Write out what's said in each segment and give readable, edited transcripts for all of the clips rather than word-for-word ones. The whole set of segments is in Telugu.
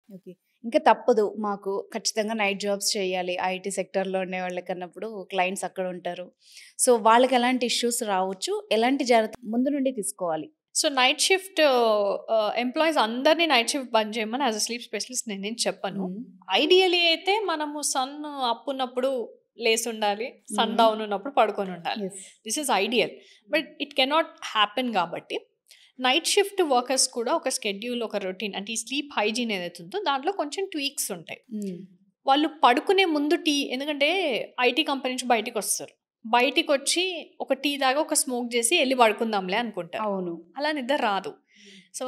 ఓకే. ఇంకా తప్పదు మాకు ఖచ్చితంగా నైట్ జాబ్స్ చేయాలి. ఐటీ సెక్టార్‌లో ఉండే వాళ్ళకన్నప్పుడు క్లయింట్స్ అక్కడ ఉంటారు. సో, వాళ్ళకి ఎలాంటి ఇష్యూస్ రావచ్చు? ఎలాంటి జాగ్రత్త ముందు నుండి తీసుకోవాలి? సో, నైట్ షిఫ్ట్ ఎంప్లాయీస్ అందరిని నైట్ షిఫ్ట్ బంద్ చేయమని యాస్ ఎ స్లీప్ స్పెషలిస్ట్ నేనేం చెప్పను. హ్మ్. ఐడియల్లీ అయితే మనము సన్ అప్ ఉన్నప్పుడు లేసుండాలి. Sun hmm. డౌన్ ఉన్నప్పుడు పడుకొనుండాలి. Yes. This is ideal. But it cannot happen గాబట్టి నైట్ షిఫ్ట్ వర్కర్స్ కూడా ఒక స్కెడ్యూల్, ఒక రొటీన్ అంటే ఈ స్లీప్ హైజీన్ ఏదైతే ఉందో దాంట్లో కొంచెం ట్వీక్స్ ఉంటాయి. హ్మ్. వాళ్ళు పడుకునే ముందు ఎందుకంటే ఐటీ కంపెనీ నుంచి బయటికొస్తారు. బయటికొచ్చి ఒక టీ తాగి, ఒక స్మోక్ చేసి ఎళ్లి పడుకుందాంలే అనుకుంటారు. అవును. అలా నిద్ర రాదు. So,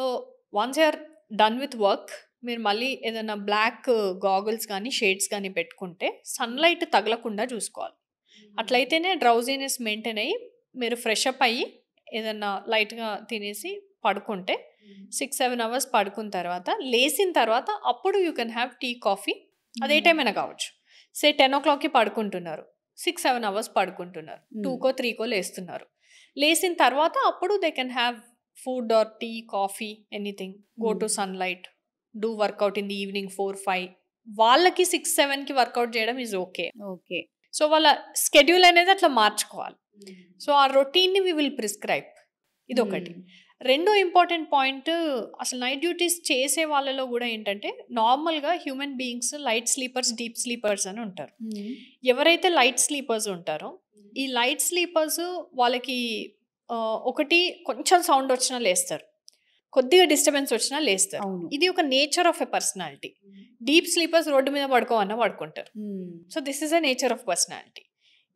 once you are done with work మీరు మళ్ళీ ఏదైనా బ్లాక్ గాగుల్స్ గానీ, షేడ్స్ గానీ పెట్టుకుంటే సన్‌లైట్ తగలకుండా చూసుకోవాలి. అట్లయితేనే డ్రౌజీనెస్ మెయింటైన్ అయ్యి మీరు ఫ్రెష్ అప్ అయ్యి ఏదన్నా లైట్‌గా తినేసి పడుకుంటే 6, 7 అవర్స్ పడుకున్న తర్వాత లేసిన తర్వాత అప్పుడు you can have tea, coffee. అది ఏ టైం అయినా కావచ్చు. సే 10:00కి పడుకుంటున్నారు. 6, 7 అవర్స్ పడుకుంటున్నారు. 2కో, 3కో లేస్తున్నారు. లేసిన తర్వాత అప్పుడు they can have food or tea, coffee anything. Go to sunlight. Do workout in the evening 4, 5 వాళ్ళకి 6, 7కి వర్కౌట్ చేయడం ఈజ్ ఓకే. ఓకే. సో, వాళ్ళ స్కెడ్యూల్ అనేది అట్లా మార్చుకోవాలి. సో, ఆ రొటీన్‌ని వి విల్ ప్రిస్క్రైబ్. ఇదొకటి. రెండో ఇంపార్టెంట్ పాయింట్ అసలు నైట్ డ్యూటీస్ చేసే వాళ్ళలో గూడా ఏంటంటే నార్మల్‌గా human beings light sleepers, deep sleepers అని ఉంటారు. హ్మ్. ఎవరైతే లైట్ స్లీపర్స్ ఉంటారో ఈ లైట్ స్లీపర్స్ వాళ్ళకి ఒకటి కొంచెం సౌండ్ వచ్చినా లేస్తారు. కొద్దిగా డిస్టర్బెన్స్ వచ్చినా లేస్తారు. అవును. ఇది ఒక nature of a personality. Deep sleepers road మీద పడుకోమన్నా పడుకుంటారు. Hmm. So, this is a nature of personality.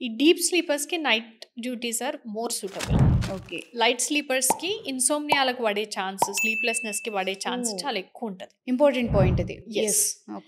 ఈ డీప్ స్లీపర్స్‌కి night duties are more suitable. Okay. Light స్లీపర్స్‌కి ఇన్సోమ్నియాలకు పడే ఛాన్స్, స్లీప్‌లెస్‌నెస్‌కి పడే ఛాన్స్ ఓహ్! చాలా ఎక్కువుంటది. ఇంపార్టెంట్ పాయింట్ ఇది. యెస్. యెస్. ఓకే.